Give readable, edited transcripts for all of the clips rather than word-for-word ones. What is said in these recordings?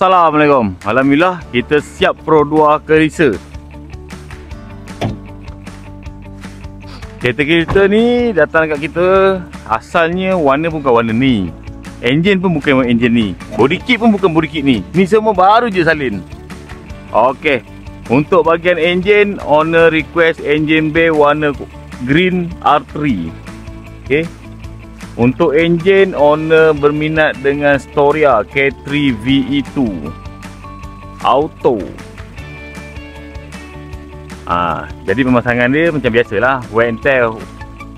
Assalamualaikum. Alhamdulillah kita siap Pro 2 Kelisa. Kereta kita ni datang kat kita, asalnya warna pun bukan warna ni, enjin pun bukan enjin ni, body kit pun bukan body kit ni. Ni semua baru je salin. Okey, untuk bahagian enjin, owner request enjin bay warna green R3. Okey, untuk enjin, owner berminat dengan Storia K3 VE2 Auto. Jadi pemasangan dia macam biasalah, wear and tear,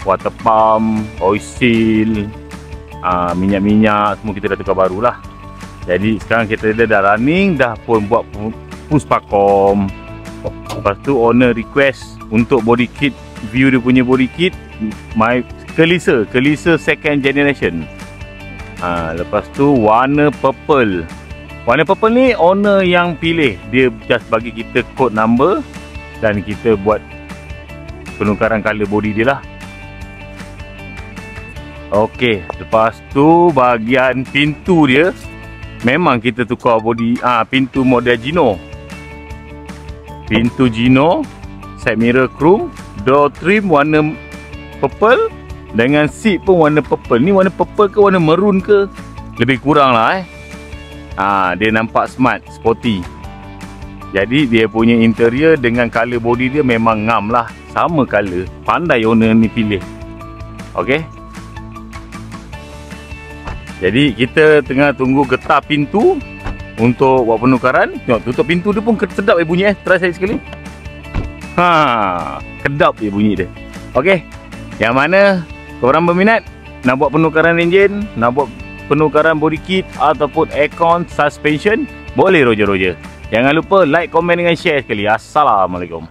water pump, oil seal, minyak-minyak semua kita dah tukar barulah. Jadi sekarang kita dah running, dah pun buat push pakom. Lepas tu owner request untuk body kit, view dia punya body kit Kelisa second generation. Lepas tu warna purple. Warna purple ni owner yang pilih. Dia just bagi kita code number dan kita buat penukaran color body dia lah. Okey, lepas tu bahagian pintu dia memang kita tukar body, pintu model Gino. Pintu Gino, side mirror chrome, door trim warna purple dengan seat pun warna purple. Ni warna purple ke warna maroon ke? Lebih kurang lah dia nampak smart, sporty. Jadi dia punya interior dengan color body dia memang ngam lah, sama color. Pandai owner ni pilih. Okey, jadi kita tengah tunggu getah pintu untuk buat penukaran. Tengok, tutup pintu dia pun sedap bunyi. Try saya sekali. Kedap je bunyi dia. Okey, yang mana korang berminat nak buat penukaran enjin, nak buat penukaran body kit ataupun aircon, suspension, boleh roger-roger. Jangan lupa like, komen dengan share sekali. Assalamualaikum.